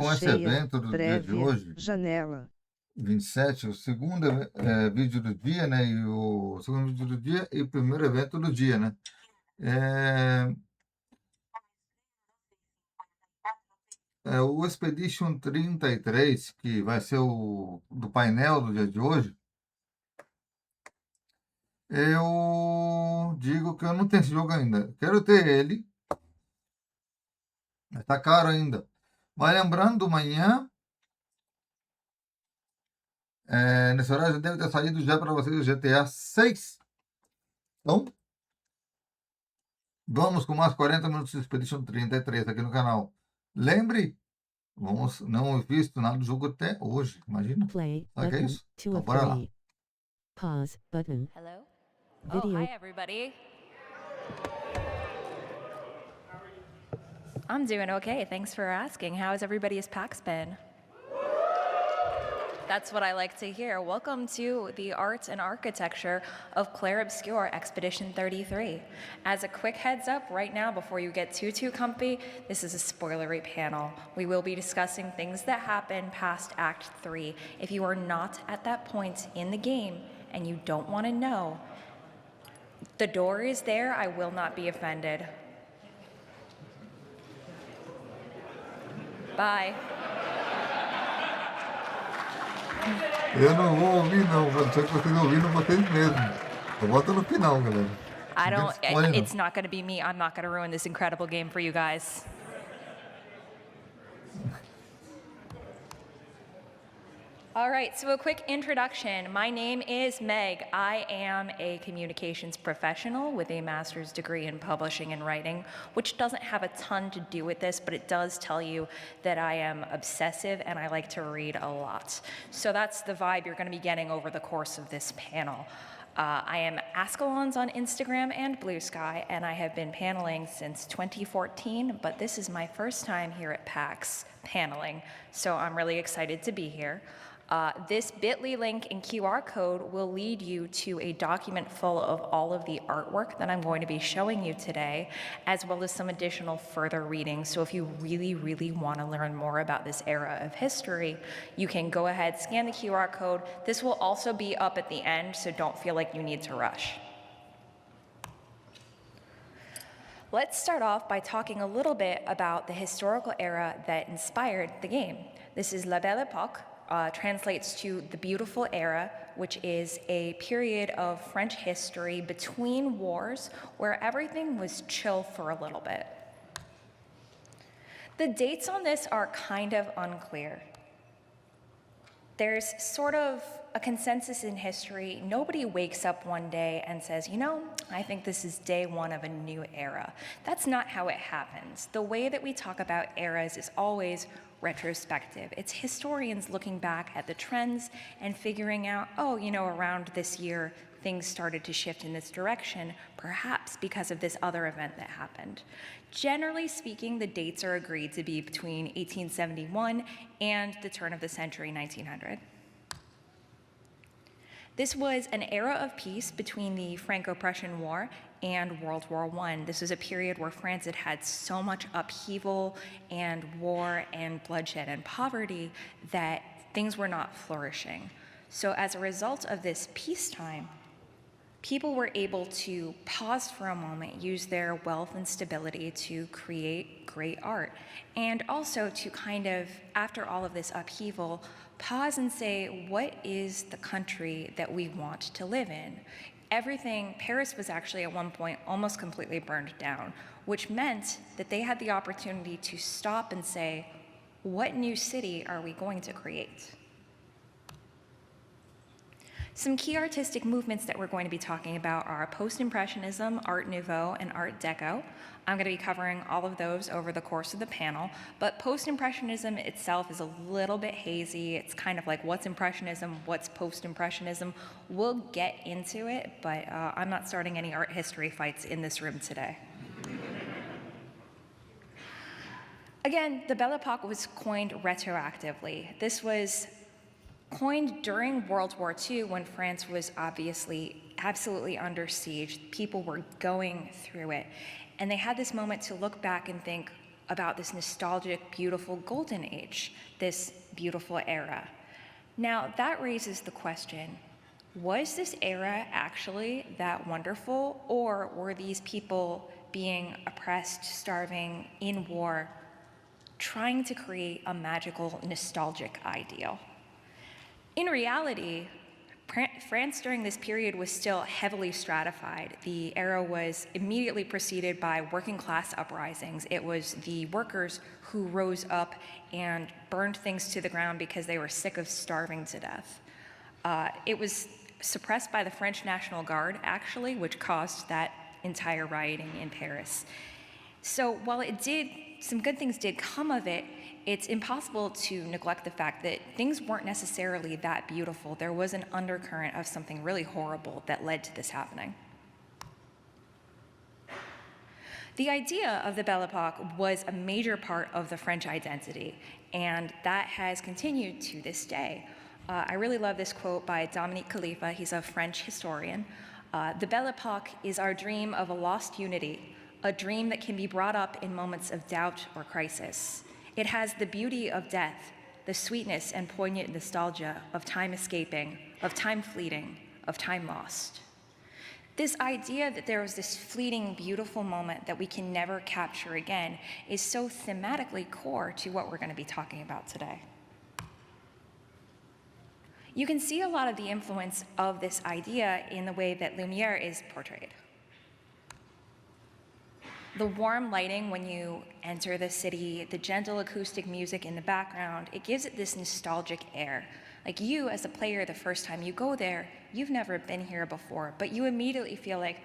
Com esse cheia, evento do dia de prévia, hoje, janela. 27, o segundo vídeo do dia, né? E o segundo vídeo do dia e o primeiro evento do dia, né? É, o Expedition 33, que vai ser o do painel do dia de hoje, eu digo que eu não tenho esse jogo ainda. Quero ter ele, mas tá caro ainda. Mas lembrando, amanhã, nesse horário já deve ter saído já para vocês o GTA 6. Então, vamos com mais 40 minutos de Expedition 33 aqui no canal. Lembre, vamos, não visto nada do jogo até hoje, imagina. Play Sabe o que é button, isso? 2 Então, of bora lá. 3. Pause button. Hello? Oh, Video. hi, everybody. I'm doing okay. Thanks for asking. How has everybody's PAX been? That's what I like to hear. Welcome to the Art and Architecture of Clair Obscur Expedition 33. As a quick heads up right now, before you get too comfy, this is a spoilery panel. We will be discussing things that happen past Act 3. If you are not at that point in the game and you don't want to know, the door is there. I will not be offended. Bye. Eu não vou ouvir, não. Vou deixar que vocês ouviram vocês mesmos. Eu volto no final, galera. I Não tem don't, spoiler, não. it's not going to be me. I'm not going to ruin this incredible game for you guys. All right, so a quick introduction. My name is Meg. I am a communications professional with a master's degree in publishing and writing, which doesn't have a ton to do with this, but it does tell you that I am obsessive and I like to read a lot. So that's the vibe you're going to be getting over the course of this panel. I am Ascalons on Instagram and Blue Sky, and I have been paneling since 2014, but this is my first time here at PAX paneling, so I'm really excited to be here. This bit.ly link and QR code will lead you to a document full of all of the artwork that I'm going to be showing you today, as well as some additional further reading. So if you really want to learn more about this era of history, you can go ahead, scan the QR code. This will also be up at the end, so don't feel like you need to rush. Let's start off by talking a little bit about the historical era that inspired the game. This is La Belle Époque. Translates to the beautiful era, which is a period of French history between wars where everything was chill for a little bit. The dates on this are kind of unclear. There's sort of a consensus in history. Nobody wakes up one day and says, you know, I think this is day one of a new era. That's not how it happens. The way that we talk about eras is always retrospective. It's historians looking back at the trends and figuring out, oh, you know, around this year, things started to shift in this direction, perhaps because of this other event that happened. Generally speaking, the dates are agreed to be between 1871 and the turn of the century, 1900. This was an era of peace between the Franco-Prussian War and World War I. This was a period where France had had so much upheaval and war and bloodshed and poverty that things were not flourishing. So as a result of this peacetime, people were able to pause for a moment, use their wealth and stability to create great art, and also to kind of, after all of this upheaval, pause and say, what is the country that we want to live in? Everything, Paris was actually at one point almost completely burned down, which meant that they had the opportunity to stop and say, what new city are we going to create? Some key artistic movements that we're going to be talking about are Post-Impressionism, Art Nouveau, and Art Deco. I'm going to be covering all of those over the course of the panel, but Post-Impressionism itself is a little bit hazy. It's kind of like, what's Impressionism, what's Post-Impressionism? We'll get into it, but I'm not starting any art history fights in this room today. Again, the Belle Époque was coined retroactively. This was coined during World War II when France was obviously absolutely under siege. People were going through it. And they had this moment to look back and think, about this nostalgic, beautiful golden age, this beautiful era. Now, that raises the question, was this era actually that wonderful, or were these people being oppressed, starving, in war, trying to create a magical, nostalgic ideal? In reality, France during this period was still heavily stratified. The era was immediately preceded by working class uprisings. It was the workers who rose up and burned things to the ground because they were sick of starving to death. It was suppressed by the French National Guard, actually, which caused that entire rioting in Paris. So while some good things did come of it, it's impossible to neglect the fact that things weren't necessarily that beautiful. There was an undercurrent of something really horrible that led to this happening. The idea of the Belle Epoque was a major part of the French identity, and that has continued to this day. I really love this quote by Dominique Khalifa. He's a French historian. The Belle Epoque is our dream of a lost unity, a dream that can be brought up in moments of doubt or crisis. It has the beauty of death, the sweetness and poignant nostalgia of time escaping, of time fleeting, of time lost. This idea that there was this fleeting, beautiful moment that we can never capture again is so thematically core to what we're going to be talking about today. You can see a lot of the influence of this idea in the way that Lumière is portrayed. The warm lighting when you enter the city, the gentle acoustic music in the background, it gives it this nostalgic air. Like you, as a player, the first time you go there, you've never been here before, but you immediately feel like,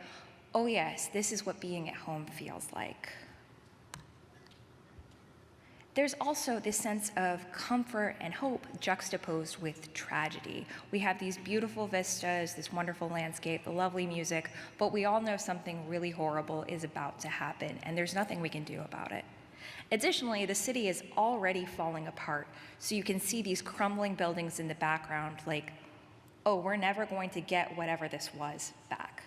oh yes, this is what being at home feels like. There's also this sense of comfort and hope juxtaposed with tragedy. We have these beautiful vistas, this wonderful landscape, the lovely music, but we all know something really horrible is about to happen, and there's nothing we can do about it. Additionally, the city is already falling apart, so you can see these crumbling buildings in the background like, oh, we're never going to get whatever this was back.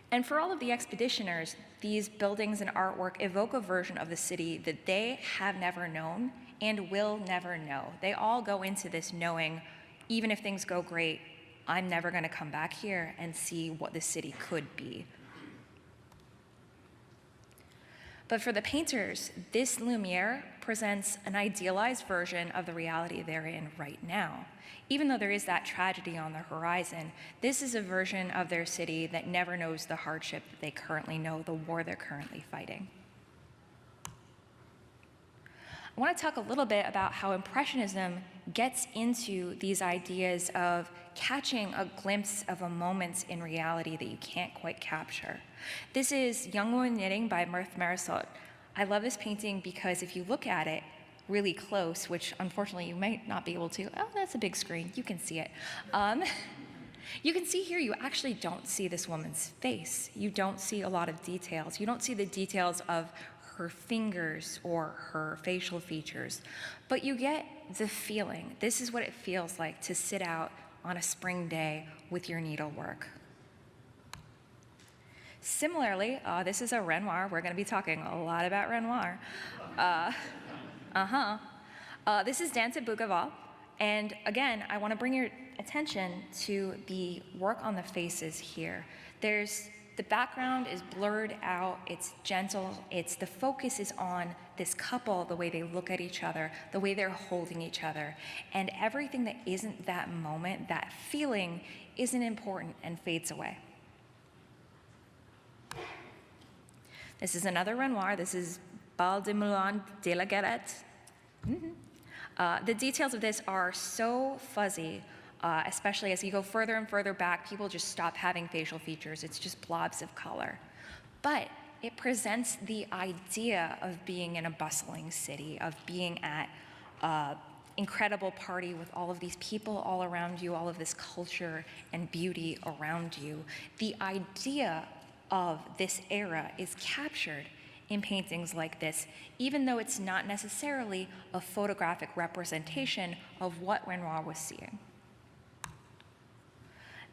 And for all of the expeditioners, these buildings and artwork evoke a version of the city that they have never known and will never know. They all go into this knowing, even if things go great, I'm never going to come back here and see what the city could be. But for the painters, this Lumière presents an idealized version of the reality they're in right now. Even though there is that tragedy on the horizon, this is a version of their city that never knows the hardship that they currently know, the war they're currently fighting. I want to talk a little bit about how Impressionism gets into these ideas of catching a glimpse of a moment in reality that you can't quite capture. This is Young Woman Knitting by Marthe Marisot. I love this painting because if you look at it really close, which unfortunately you might not be able to, oh, that's a big screen, you can see it. You can see here, you actually don't see this woman's face. You don't see a lot of details. You don't see the details of her fingers or her facial features, but you get the feeling. This is what it feels like to sit out on a spring day with your needlework. Similarly, this is a Renoir. We're going to be talking a lot about Renoir. This is Dance at Bougival, and again, I want to bring your attention to the work on the faces here. The background is blurred out, it's gentle, the focus is on this couple, the way they look at each other, the way they're holding each other, and everything that isn't that moment, that feeling, isn't important and fades away. This is another Renoir. This is Bal de Moulin de la Galette. The details of this are so fuzzy, especially as you go further and further back, people just stop having facial features. It's just blobs of color. But it presents the idea of being in a bustling city, of being at an incredible party with all of these people all around you, all of this culture and beauty around you. The idea of this era is captured in paintings like this, even though it's not necessarily a photographic representation of what Renoir was seeing.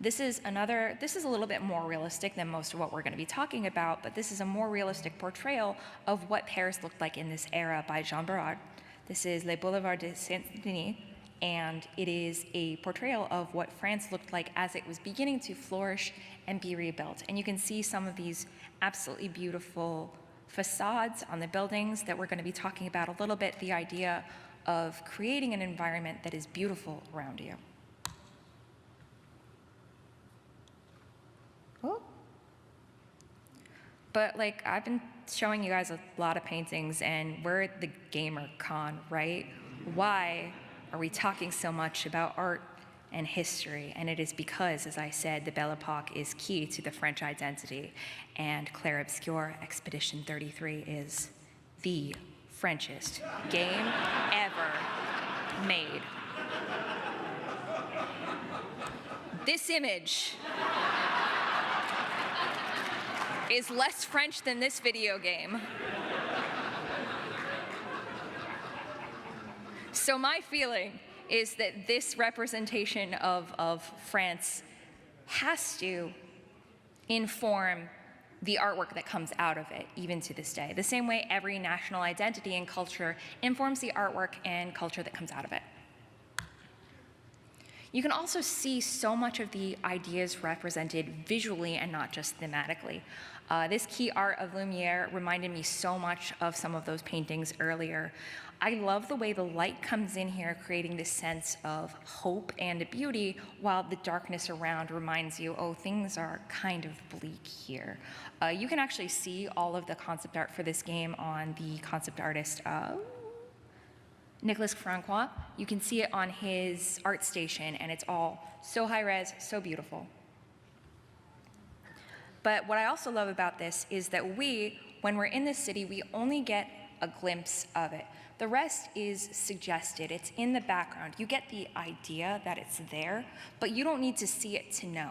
This is a little bit more realistic than most of what we're going to be talking about, but this is a more realistic portrayal of what Paris looked like in this era by Jean Berard. This is Les Boulevards de Saint-Denis, and it is a portrayal of what France looked like as it was beginning to flourish and be rebuilt. And you can see some of these absolutely beautiful facades on the buildings that we're going to be talking about a little bit, the idea of creating an environment that is beautiful around you. Oh. But like, I've been showing you guys a lot of paintings, and we're at the Gamer Con, right? Why are we talking so much about art and history? And it is because, as I said, the Belle Epoque is key to the French identity, and Clair Obscur Expedition 33 is the Frenchest game ever made. This image is less French than this video game. So my feeling is that this representation of France has to inform the artwork that comes out of it, even to this day. The same way every national identity and culture informs the artwork and culture that comes out of it. You can also see so much of the ideas represented visually and not just thematically. This key art of Lumiere reminded me so much of some of those paintings earlier. I love the way the light comes in here, creating this sense of hope and beauty, while the darkness around reminds you, oh, things are kind of bleak here. You can actually see all of the concept art for this game on the concept artist Nicolas Francois. You can see it on his art station, and it's all so high res, so beautiful. But what I also love about this is that when we're in this city, we only get a glimpse of it. The rest is suggested. It's in the background. You get the idea that it's there, but you don't need to see it to know.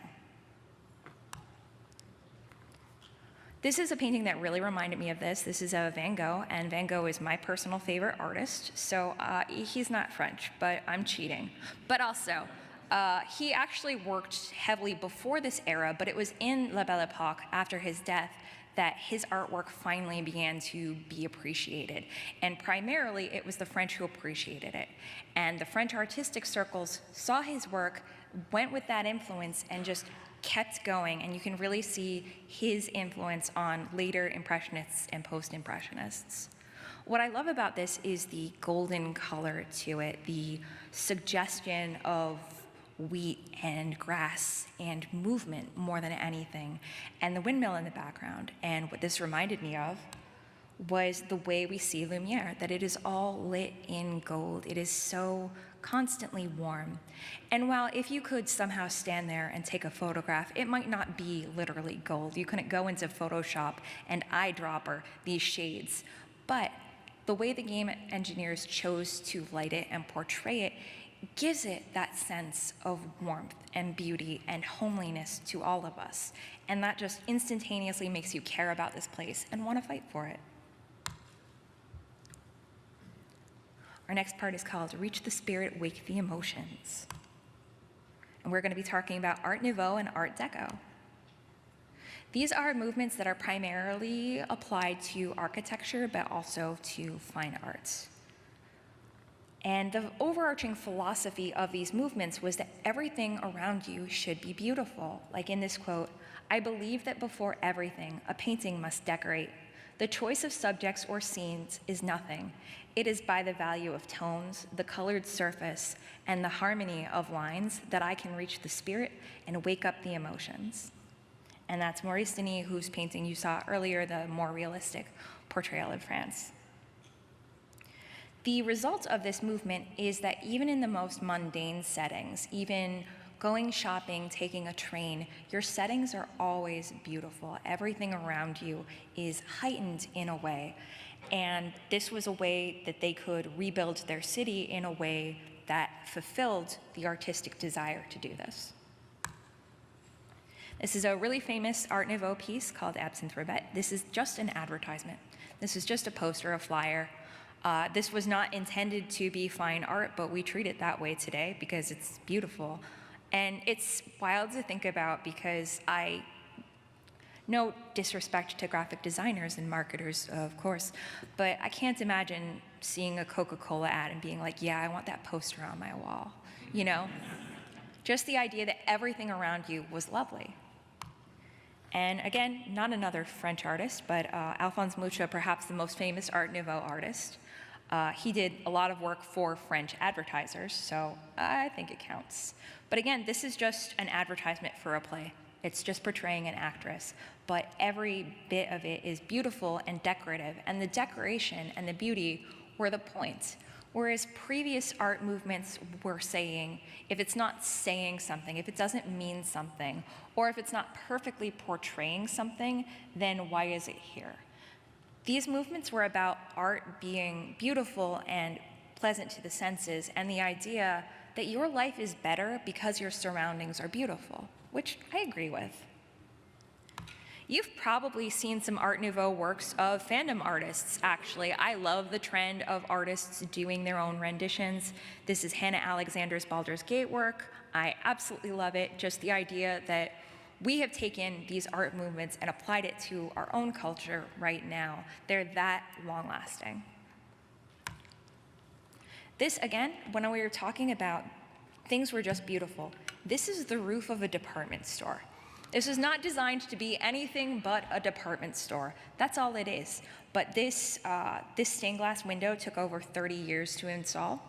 This is a painting that really reminded me of this. This is a Van Gogh, and Van Gogh is my personal favorite artist, so he's not French, but I'm cheating. But also, he actually worked heavily before this era, but it was in La Belle Epoque, after his death, that his artwork finally began to be appreciated. And primarily, it was the French who appreciated it. And the French artistic circles saw his work, went with that influence, and just kept going. And you can really see his influence on later Impressionists and Post-Impressionists. What I love about this is the golden color to it, the suggestion of wheat and grass and movement more than anything, and the windmill in the background. And what this reminded me of was the way we see Lumiere, that it is all lit in gold. It is so constantly warm. And while if you could somehow stand there and take a photograph, it might not be literally gold. You couldn't go into Photoshop and eyedropper these shades. But the way the game engineers chose to light it and portray it gives it that sense of warmth and beauty and homeliness to all of us. And that just instantaneously makes you care about this place and want to fight for it. Our next part is called Reach the Spirit, Wake the Emotions. And we're going to be talking about Art Nouveau and Art Deco. These are movements that are primarily applied to architecture, but also to fine arts. And the overarching philosophy of these movements was that everything around you should be beautiful. Like in this quote, "I believe that before everything, a painting must decorate. The choice of subjects or scenes is nothing. It is by the value of tones, the colored surface, and the harmony of lines that I can reach the spirit and wake up the emotions." And that's Maurice Denis, whose painting you saw earlier, the more realistic portrayal of France. The result of this movement is that even in the most mundane settings, even going shopping, taking a train, your settings are always beautiful. Everything around you is heightened in a way. And this was a way that they could rebuild their city in a way that fulfilled the artistic desire to do this. This is a really famous Art Nouveau piece called Absinthe Rebet. This is just an advertisement. This is just a poster, a flyer. This was not intended to be fine art, but we treat it that way today because it's beautiful. And it's wild to think about because no disrespect to graphic designers and marketers, of course, but I can't imagine seeing a Coca-Cola ad and being like, yeah, I want that poster on my wall, you know? Just the idea that everything around you was lovely. And again, not another French artist, but Alphonse Mucha, perhaps the most famous Art Nouveau artist. He did a lot of work for French advertisers, so I think it counts. But again, this is just an advertisement for a play. It's just portraying an actress, but every bit of it is beautiful and decorative, and the decoration and the beauty were the point. Whereas previous art movements were saying, if it's not saying something, if it doesn't mean something, or if it's not perfectly portraying something, then why is it here? These movements were about art being beautiful and pleasant to the senses, and the idea that your life is better because your surroundings are beautiful, which I agree with. You've probably seen some Art Nouveau works of fandom artists, actually. I love the trend of artists doing their own renditions. This is Hannah Alexander's Baldur's Gate work. I absolutely love it, just the idea that we have taken these art movements and applied it to our own culture right now. They're that long-lasting. This, again, when we were talking about things were just beautiful, this is the roof of a department store. This is not designed to be anything but a department store. That's all it is. But this stained glass window took over 30 years to install.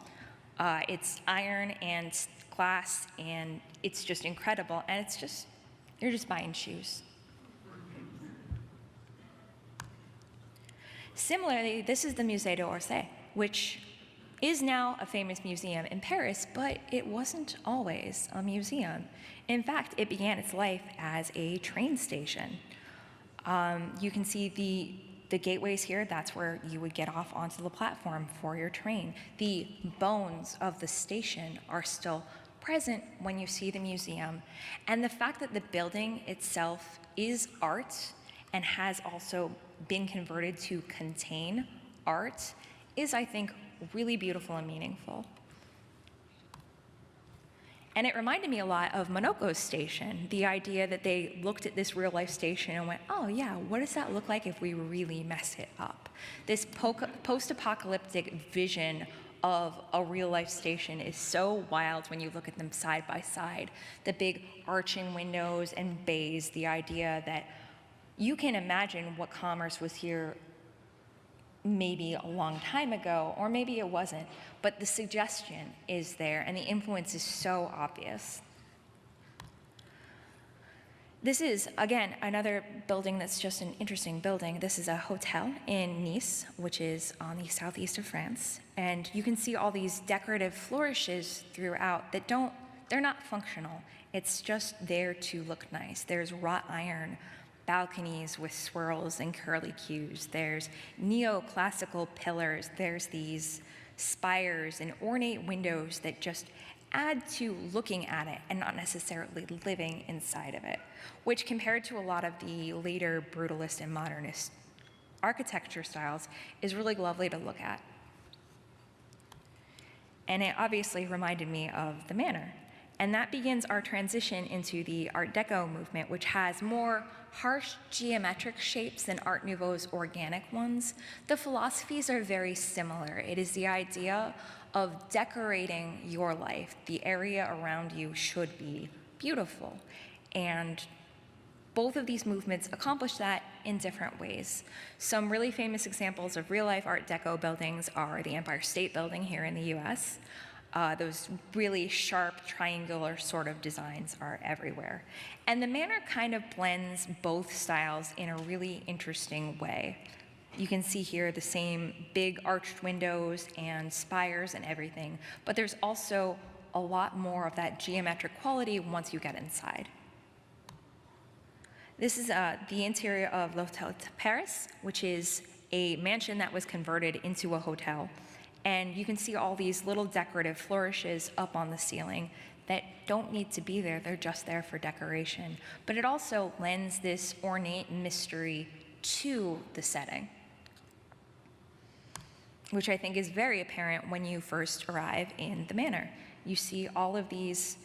It's iron and glass, and it's just incredible. And it's just, you're just buying shoes. Similarly, this is the Musée d'Orsay, which is now a famous museum in Paris, but it wasn't always a museum. In fact, it began its life as a train station. You can see the gateways here. That's where you would get off onto the platform for your train. The bones of the station are still present when you see the museum. And the fact that the building itself is art and has also been converted to contain art is, I think, really beautiful and meaningful. And it reminded me a lot of Monaco's station, the idea that they looked at this real-life station and went, oh yeah, what does that look like if we really mess it up? This post-apocalyptic vision of a real-life station is so wild when you look at them side by side. The big arching windows and bays, the idea that you can imagine what commerce was here maybe a long time ago, or maybe it wasn't, but the suggestion is there and the influence is so obvious. This is, again, another building that's just an interesting building. This is a hotel in Nice, which is on the southeast of France, and you can see all these decorative flourishes throughout that they're not functional. It's just there to look nice. There's wrought iron balconies with swirls and curlicues. There's neoclassical pillars. There's these spires and ornate windows that just add to looking at it and not necessarily living inside of it, which compared to a lot of the later brutalist and modernist architecture styles is really lovely to look at. And it obviously reminded me of the manor. And that begins our transition into the Art Deco movement, which has more harsh geometric shapes than Art Nouveau's organic ones. The philosophies are very similar. It is the idea of decorating your life. The area around you should be beautiful. And both of these movements accomplish that in different ways. Some really famous examples of real-life Art Deco buildings are the Empire State Building here in the US. Those really sharp, triangular sort of designs are everywhere. And the manor kind of blends both styles in a really interesting way. You can see here the same big arched windows and spires and everything, but there's also a lot more of that geometric quality once you get inside. This is the interior of L'Hôtel de Paris, which is a mansion that was converted into a hotel. And you can see all these little decorative flourishes up on the ceiling that don't need to be there, they're just there for decoration. But it also lends this ornate mystery to the setting, which I think is very apparent when you first arrive in the manor. You see all of these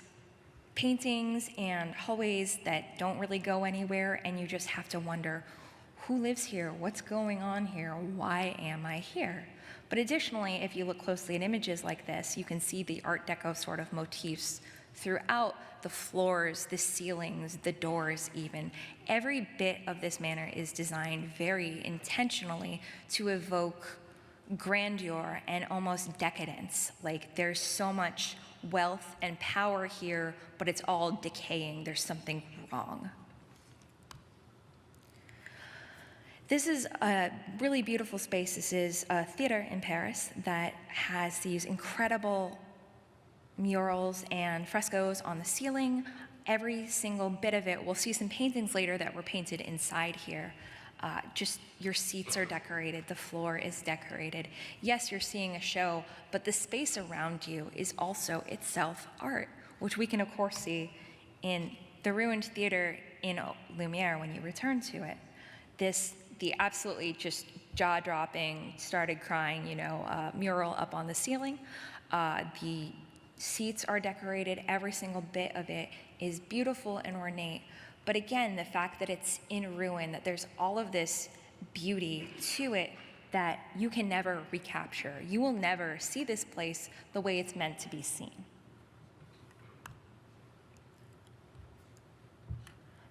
paintings and hallways that don't really go anywhere, and you just have to wonder, who lives here? What's going on here? Why am I here? But additionally, if you look closely at images like this, you can see the Art Deco sort of motifs throughout the floors, the ceilings, the doors even. Every bit of this manor is designed very intentionally to evoke grandeur and almost decadence. Like, there's so much wealth and power here, but it's all decaying. There's something wrong. This is a really beautiful space. This is a theater in Paris that has these incredible murals and frescoes on the ceiling. Every single bit of it, we'll see some paintings later that were painted inside here. Just your seats are decorated, the floor is decorated. Yes, you're seeing a show, but the space around you is also itself art, which we can of course see in the ruined theater in Lumiere when you return to it. The absolutely just jaw-dropping, started crying, mural up on the ceiling. The seats are decorated, every single bit of it is beautiful and ornate. But again, the fact that it's in ruin, that there's all of this beauty to it that you can never recapture. You will never see this place the way it's meant to be seen.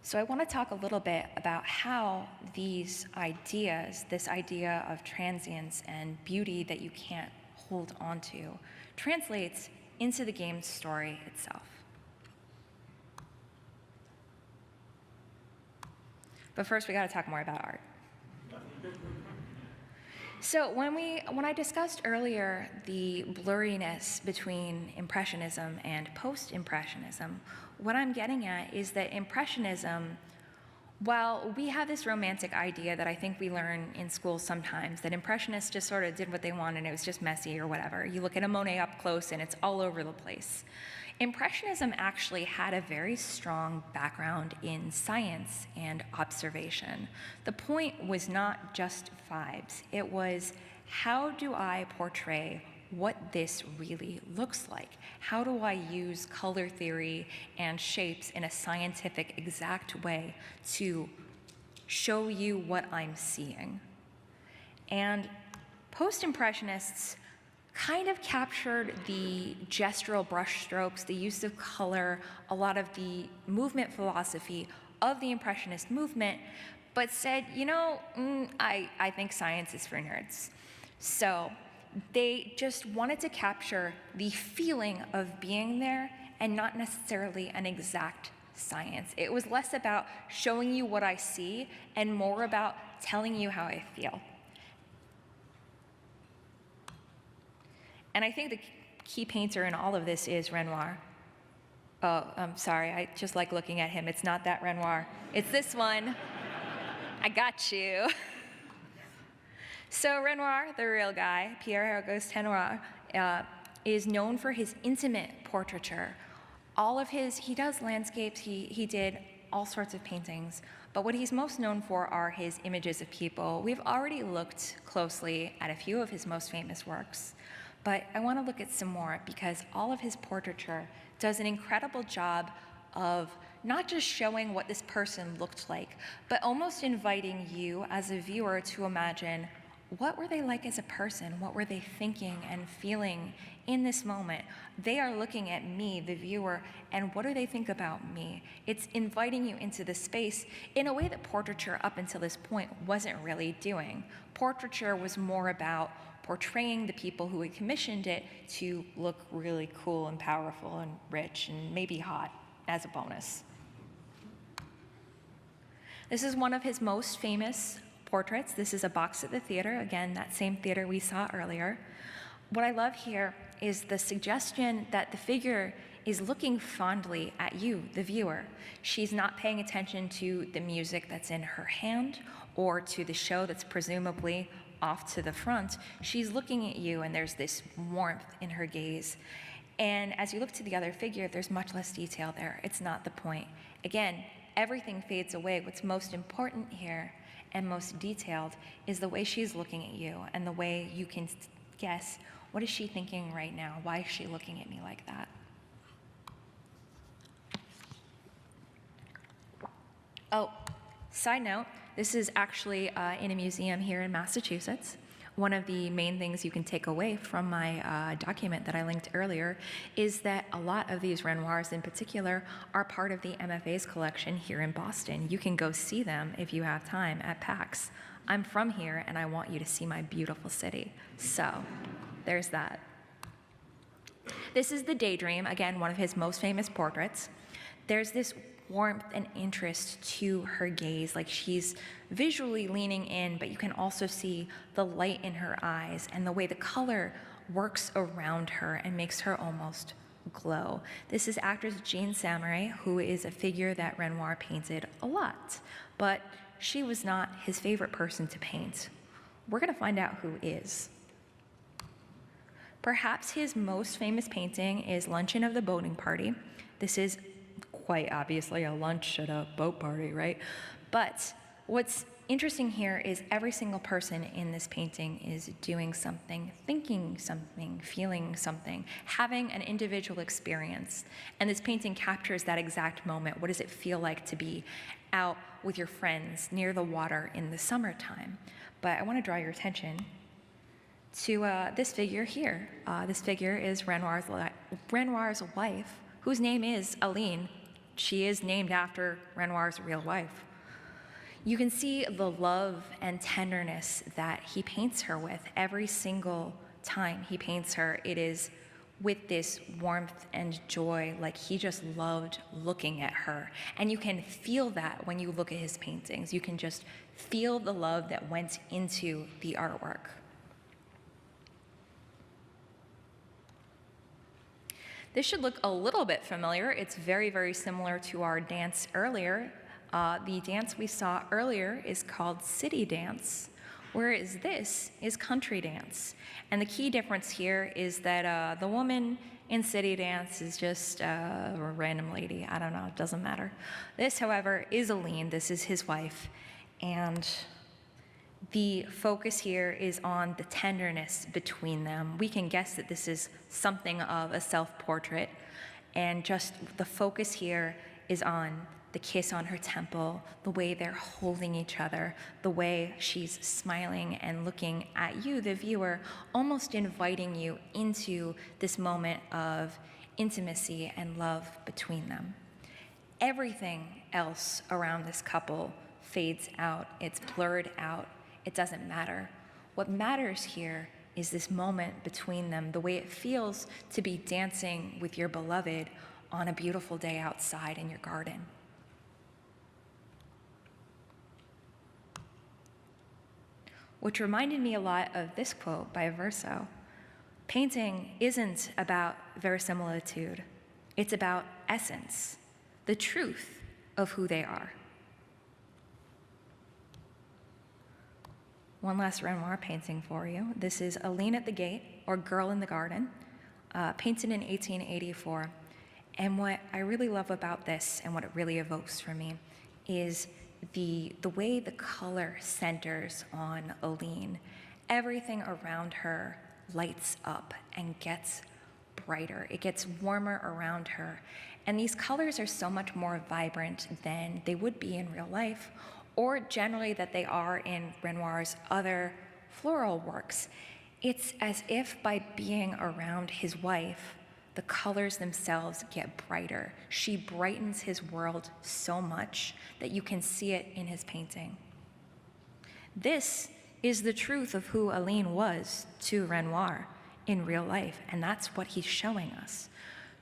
So I want to talk a little bit about how these ideas, this idea of transience and beauty that you can't hold on to, translates into the game's story itself. But first, we got to talk more about art. So when I discussed earlier the blurriness between Impressionism and Post-Impressionism, what I'm getting at is that Impressionism, while we have this romantic idea that I think we learn in school sometimes, that Impressionists just sort of did what they wanted and it was just messy or whatever. You look at a Monet up close and it's all over the place. Impressionism actually had a very strong background in science and observation. The point was not just vibes. It was, how do I portray what this really looks like? How do I use color theory and shapes in a scientific, exact way to show you what I'm seeing? And post-impressionists kind of captured the gestural brushstrokes, the use of color, a lot of the movement philosophy of the Impressionist movement, but said, I think science is for nerds. So they just wanted to capture the feeling of being there and not necessarily an exact science. It was less about showing you what I see and more about telling you how I feel. And I think the key painter in all of this is Renoir. Oh, I'm sorry, I just like looking at him. It's not that Renoir, it's this one. I got you. So Renoir, the real guy, Pierre-Auguste Renoir, is known for his intimate portraiture. He does landscapes, he did all sorts of paintings, but what he's most known for are his images of people. We've already looked closely at a few of his most famous works, but I want to look at some more because all of his portraiture does an incredible job of not just showing what this person looked like, but almost inviting you as a viewer to imagine, what were they like as a person? What were they thinking and feeling in this moment? They are looking at me, the viewer, and what do they think about me? It's inviting you into the space in a way that portraiture up until this point wasn't really doing. Portraiture was more about portraying the people who had commissioned it to look really cool and powerful and rich and maybe hot as a bonus. This is one of his most famous portraits. This is a box at the theater, again, that same theater we saw earlier. What I love here is the suggestion that the figure is looking fondly at you, the viewer. She's not paying attention to the music that's in her hand or to the show that's presumably off to the front. She's looking at you and there's this warmth in her gaze. And as you look to the other figure, there's much less detail there. It's not the point. Again, everything fades away. What's most important here and most detailed is the way she's looking at you and the way you can guess, what is she thinking right now? Why is she looking at me like that? Oh, side note, this is actually in a museum here in Massachusetts. One of the main things you can take away from my document that I linked earlier is that a lot of these Renoirs in particular are part of the MFA's collection here in Boston. You can go see them if you have time at PAX. I'm from here and I want you to see my beautiful city. So there's that. This is the Daydream, again, one of his most famous portraits. There's this warmth and interest to her gaze, like she's visually leaning in, but you can also see the light in her eyes and the way the color works around her and makes her almost glow. This is actress Jean Samurai, who is a figure that Renoir painted a lot, but she was not his favorite person to paint. We're going to find out who is. Perhaps his most famous painting is Luncheon of the Boating Party. This is quite obviously a lunch at a boat party, right? But what's interesting here is every single person in this painting is doing something, thinking something, feeling something, having an individual experience. And this painting captures that exact moment. What does it feel like to be out with your friends near the water in the summertime? But I want to draw your attention to this figure here. This figure is Renoir's wife, whose name is Aline. She is named after Renoir's real wife. You can see the love and tenderness that he paints her with every single time he paints her. It is with this warmth and joy, like he just loved looking at her. And you can feel that when you look at his paintings. You can just feel the love that went into the artwork. This should look a little bit familiar. It's very, very similar to our dance earlier. The dance we saw earlier is called City Dance, whereas this is Country Dance. And the key difference here is that the woman in City Dance is just a random lady. I don't know, it doesn't matter. This, however, is Aline. This is his wife. And the focus here is on the tenderness between them. We can guess that this is something of a self-portrait, and just the focus here is on the kiss on her temple, the way they're holding each other, the way she's smiling and looking at you, the viewer, almost inviting you into this moment of intimacy and love between them. Everything else around this couple fades out, it's blurred out. It doesn't matter. What matters here is this moment between them, the way it feels to be dancing with your beloved on a beautiful day outside in your garden. Which reminded me a lot of this quote by Verso. Painting isn't about verisimilitude. It's about essence, the truth of who they are. One last Renoir painting for you. This is Aline at the Gate, or Girl in the Garden, painted in 1884. And what I really love about this, and what it really evokes for me, is the way the color centers on Aline. Everything around her lights up and gets brighter. It gets warmer around her. And these colors are so much more vibrant than they would be in real life, or generally that they are in Renoir's other floral works. It's as if by being around his wife, the colors themselves get brighter. She brightens his world so much that you can see it in his painting. This is the truth of who Aline was to Renoir in real life, and that's what he's showing us.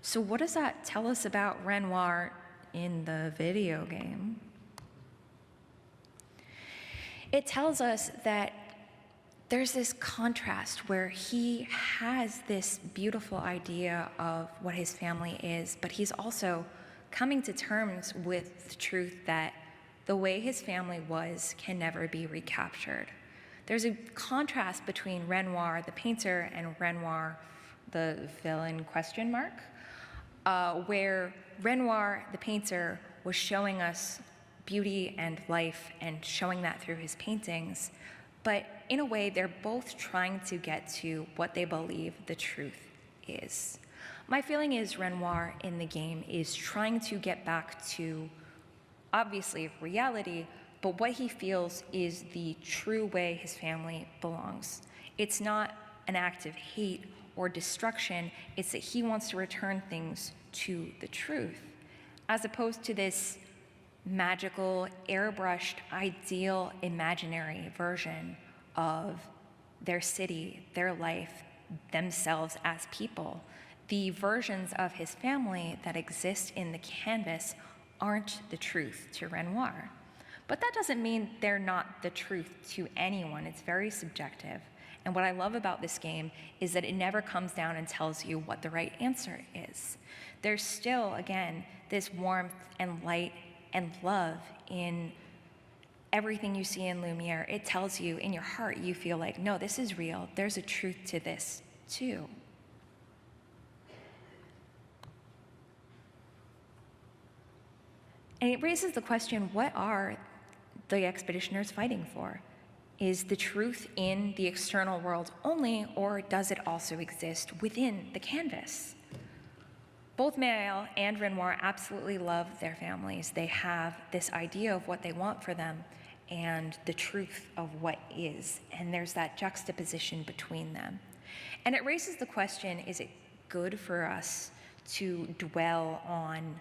So what does that tell us about Renoir in the video game? It tells us that there's this contrast where he has this beautiful idea of what his family is, but he's also coming to terms with the truth that the way his family was can never be recaptured. There's a contrast between Renoir, the painter, and Renoir, the villain question mark, where Renoir, the painter, was showing us beauty and life and showing that through his paintings. But in a way, they're both trying to get to what they believe the truth is. My feeling is Renoir in the game is trying to get back to obviously reality, but what he feels is the true way his family belongs. It's not an act of hate or destruction, it's that he wants to return things to the truth, as opposed to this magical, airbrushed, ideal, imaginary version of their city, their life, themselves as people. The versions of his family that exist in the canvas aren't the truth to Renoir. But that doesn't mean they're not the truth to anyone. It's very subjective. And what I love about this game is that it never comes down and tells you what the right answer is. There's still, again, this warmth and light and love in everything you see in Lumiere. It tells you in your heart, you feel like, no, this is real. There's a truth to this too. And it raises the question, what are the expeditioners fighting for? Is the truth in the external world only, or does it also exist within the canvas? Both Maël and Renoir absolutely love their families. They have this idea of what they want for them and the truth of what is, and there's that juxtaposition between them. And it raises the question, is it good for us to dwell on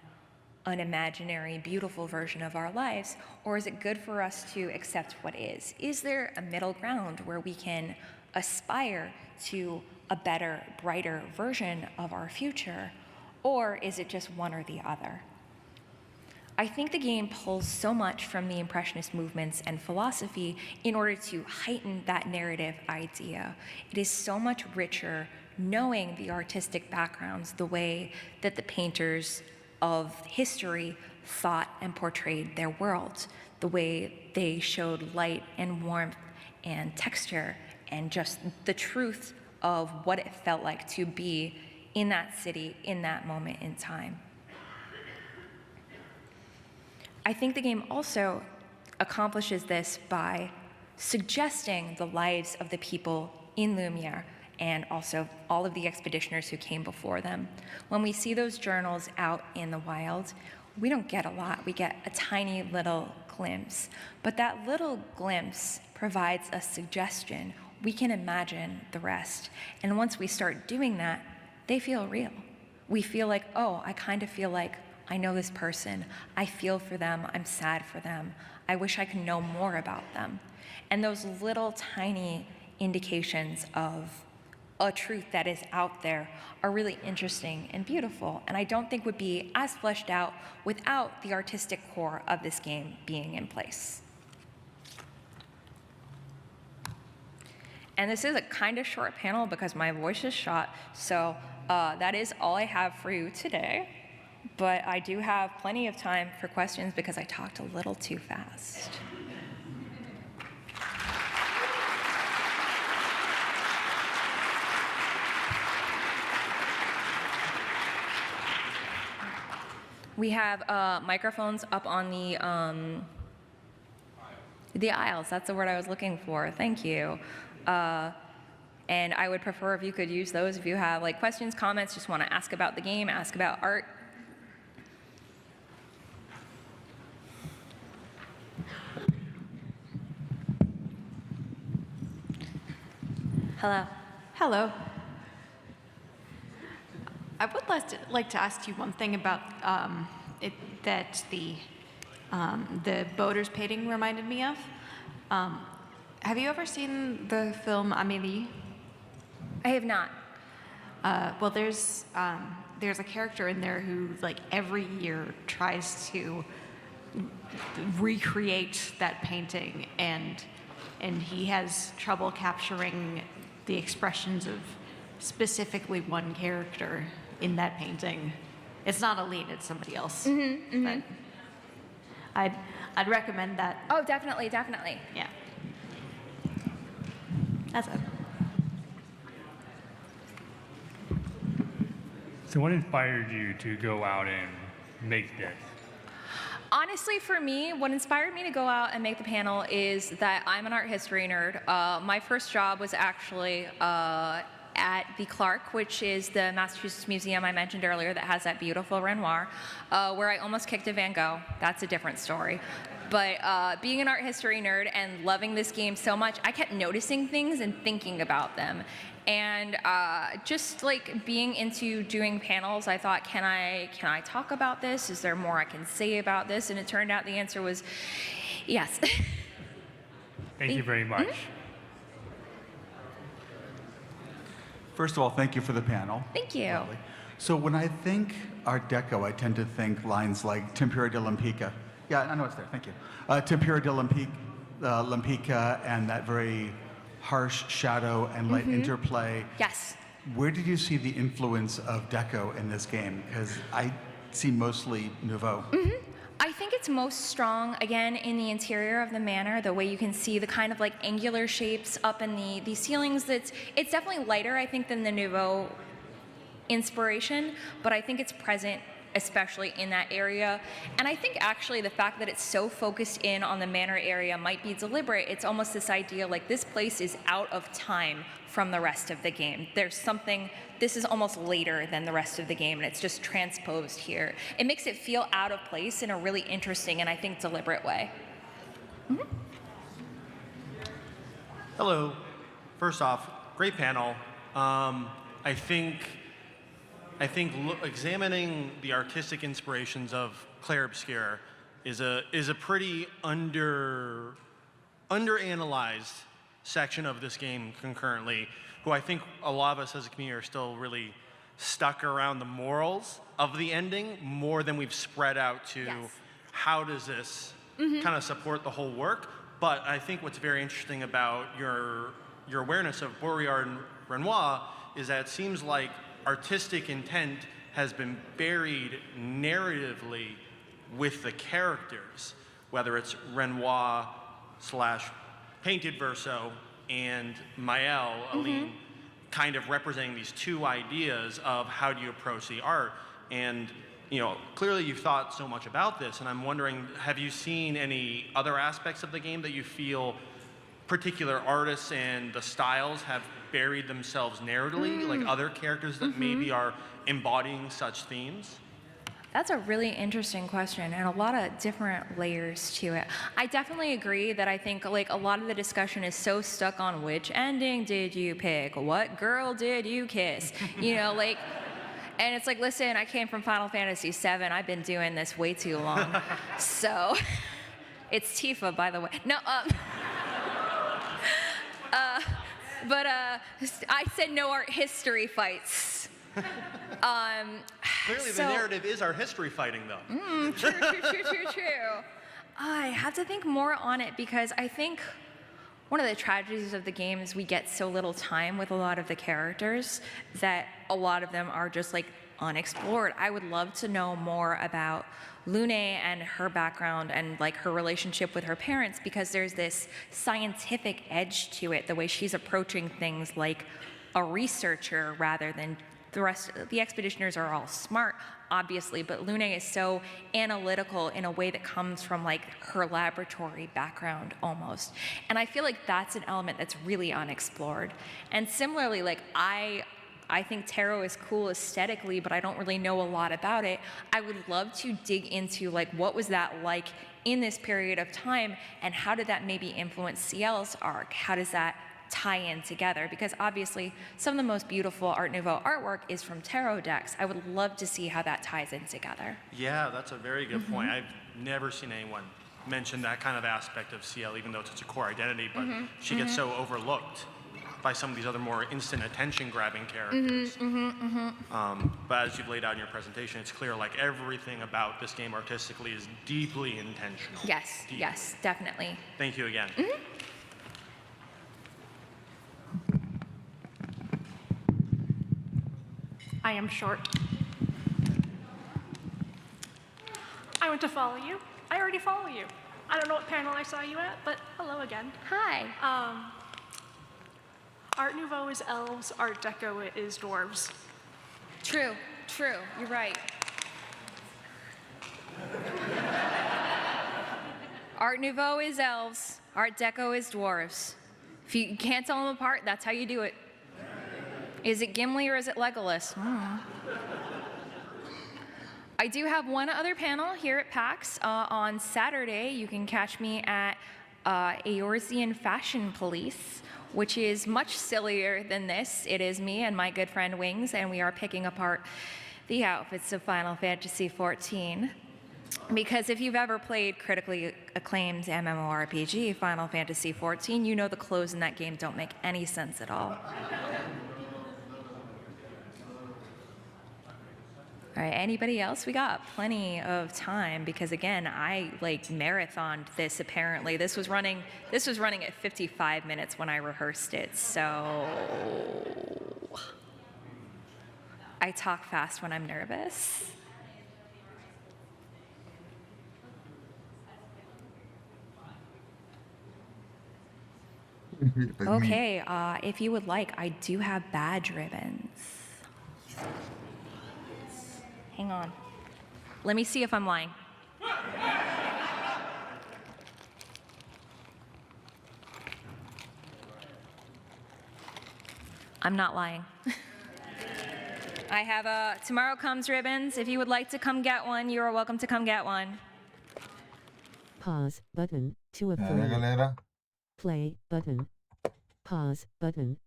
an imaginary, beautiful version of our lives, or is it good for us to accept what is? Is there a middle ground where we can aspire to a better, brighter version of our future, or is it just one or the other? I think the game pulls so much from the Impressionist movements and philosophy in order to heighten that narrative idea. It is so much richer knowing the artistic backgrounds, the way that the painters of history thought and portrayed their world, the way they showed light and warmth and texture and just the truth of what it felt like to be in that city, in that moment in time. I think the game also accomplishes this by suggesting the lives of the people in Lumiere and also all of the expeditioners who came before them. When we see those journals out in the wild, we don't get a lot. We get a tiny little glimpse. But that little glimpse provides a suggestion. We can imagine the rest. And once we start doing that, they feel real. We feel like, oh, I kind of feel like I know this person. I feel for them. I'm sad for them. I wish I could know more about them. And those little tiny indications of a truth that is out there are really interesting and beautiful, and I don't think would be as fleshed out without the artistic core of this game being in place. And this is a kind of short panel because my voice is shot, so that is all I have for you today. But I do have plenty of time for questions because I talked a little too fast. We have microphones up on the aisles. That's the word I was looking for. Thank you. And I would prefer if you could use those if you have like questions, comments, just want to ask about the game, ask about art. Hello. Hello. I would like to ask you one thing about that the boaters painting reminded me of. Have you ever seen the film Amélie? I have not. Well, there's a character in there who, like, every year tries to recreate that painting, and he has trouble capturing the expressions of specifically one character in that painting. It's not Aline, it's somebody else. But I'd recommend that. Oh, definitely, definitely. Yeah. That's it. So what inspired you to go out and make this? Honestly, for me, what inspired me to go out and make the panel is that I'm an art history nerd. My first job was actually at the Clark, which is the Massachusetts museum I mentioned earlier that has that beautiful Renoir, where I almost kicked a Van Gogh. That's a different story. But being an art history nerd and loving this game so much, I kept noticing things and thinking about them. And just like being into doing panels, I thought, can I talk about this? Is there more I can say about this? And it turned out the answer was yes. Thank you very much. First of all, thank you for the panel. Thank you. Lovely. So when I think Art Deco, I tend to think lines like Tempera de Lampica. Yeah, I know it's there, thank you. Tempera de Lampica and that very harsh shadow and light interplay. Yes. Where did you see the influence of Deco in this game? Because I see mostly Nouveau. I think it's most strong, again, in the interior of the manor, the way you can see the kind of like angular shapes up in the ceilings. It's definitely lighter, I think, than the Nouveau inspiration, but I think it's present especially in that area. And I think actually the fact that it's so focused in on the manor area might be deliberate. It's almost this idea like this place is out of time from the rest of the game. There's something, this is almost later than the rest of the game, and it's just transposed here. It makes it feel out of place in a really interesting and I think deliberate way. Hello. First off, great panel. I think examining the artistic inspirations of Clair Obscur is a pretty underanalyzed section of this game concurrently, who I think a lot of us as a community are still really stuck around the morals of the ending more than we've spread out to how does this kind of support the whole work. But I think what's very interesting about your awareness of Bourriard and Renoir is that it seems like artistic intent has been buried narratively with the characters, whether it's Renoir / painted verso and Maëlle, Aline, kind of representing these two ideas of how do you approach the art. And clearly you've thought so much about this, and I'm wondering, have you seen any other aspects of the game that you feel particular artists and the styles have buried themselves narratively, like other characters that maybe are embodying such themes? That's a really interesting question and a lot of different layers to it. I definitely agree that I think like a lot of the discussion is so stuck on which ending did you pick? What girl did you kiss? And it's like, listen, I came from Final Fantasy VII. I've been doing this way too long. So, it's Tifa, by the way. No, but I said no art history fights. Clearly the narrative is our history fighting, though. True. I have to think more on it because I think one of the tragedies of the game is we get so little time with a lot of the characters that a lot of them are just like unexplored. I would love to know more about Lune and her background and like her relationship with her parents, because there's this scientific edge to it, the way she's approaching things like a researcher rather than the rest. The expeditioners are all smart, obviously, but Lune is so analytical in a way that comes from like her laboratory background almost. And I feel like that's an element that's really unexplored. And similarly, like I think tarot is cool aesthetically, but I don't really know a lot about it. I would love to dig into like what was that like in this period of time, and how did that maybe influence CL's arc? How does that tie in together? Because obviously some of the most beautiful Art Nouveau artwork is from tarot decks. I would love to see how that ties in together. Yeah, that's a very good point. I've never seen anyone mention that kind of aspect of CL, even though it's such a core identity, but she gets so overlooked by some of these other more instant attention-grabbing characters. But as you've laid out in your presentation, it's clear like everything about this game artistically is deeply intentional. Yes, yes, definitely. Thank you again. I am short. I went to follow you. I already follow you. I don't know what panel I saw you at, but hello again. Hi. Art Nouveau is elves, Art Deco is dwarves. True, you're right. Art Nouveau is elves, Art Deco is dwarves. If you can't tell them apart, that's how you do it. Is it Gimli or is it Legolas? I do have one other panel here at PAX. On Saturday, you can catch me at Eorzean Fashion Police, which is much sillier than this. It is me and my good friend Wings, and we are picking apart the outfits of Final Fantasy XIV. Because if you've ever played critically acclaimed MMORPG Final Fantasy XIV, you know the clothes in that game don't make any sense at all. All right, anybody else? We got plenty of time because again, I marathoned this apparently. This was running at 55 minutes when I rehearsed it. So I talk fast when I'm nervous. Okay, if you would like, I do have badge ribbons. Hang on. Let me see if I'm lying. I'm not lying. I have Tomorrow Comes ribbons. If you would like to come get one, you are welcome to come get one. Pause button to a galera. play button. Pause button.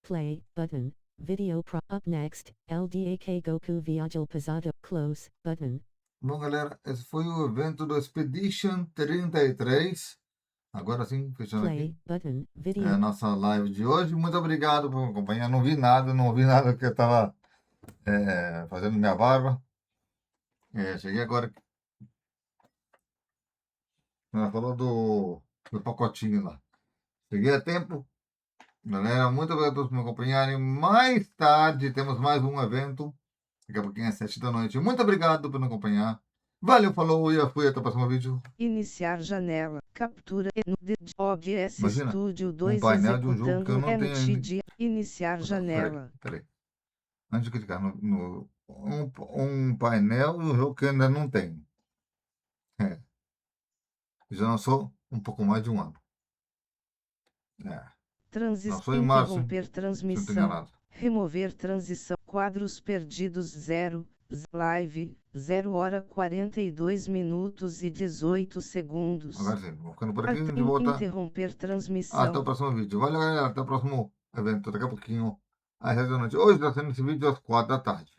Play button. Video up next. LDAK Goku Viagem Pesado. Close button. Bom, galera, esse foi o evento do Expedition 33. Agora sim, fechando Play aqui button. Video. a nossa live de hoje. Muito obrigado por acompanhar. Não vi nada que eu estava fazendo minha barba. Cheguei agora. Ela falou do pacotinho lá. Cheguei a tempo. Galera, muito obrigado a todos por me acompanharem. Mais tarde temos mais um evento. Daqui a pouquinho às 7 da noite. Muito obrigado por me acompanhar. Valeu, falou e eu fui. Até o próximo vídeo. Iniciar janela. Captura no OBS Imagina, Studio 2 painel de um jogo que eu não tenho ainda. MTD. Iniciar janela. Peraí. Antes de clicar um painel e um jogo que eu ainda não tenho. Já lançou um pouco mais de um ano. Não foi em março, Interromper se não transmissão. tenho enganado. Remover transição. Quadros perdidos 0. Live 0 hora 42 minutos e 18 segundos. Agora sim, vou ficando por aqui de volta. Interromper transmissão. Até o próximo vídeo. Valeu, galera. Até o próximo evento. Daqui a pouquinho, às 7 da noite. Hoje está sendo esse vídeo às 4 da tarde.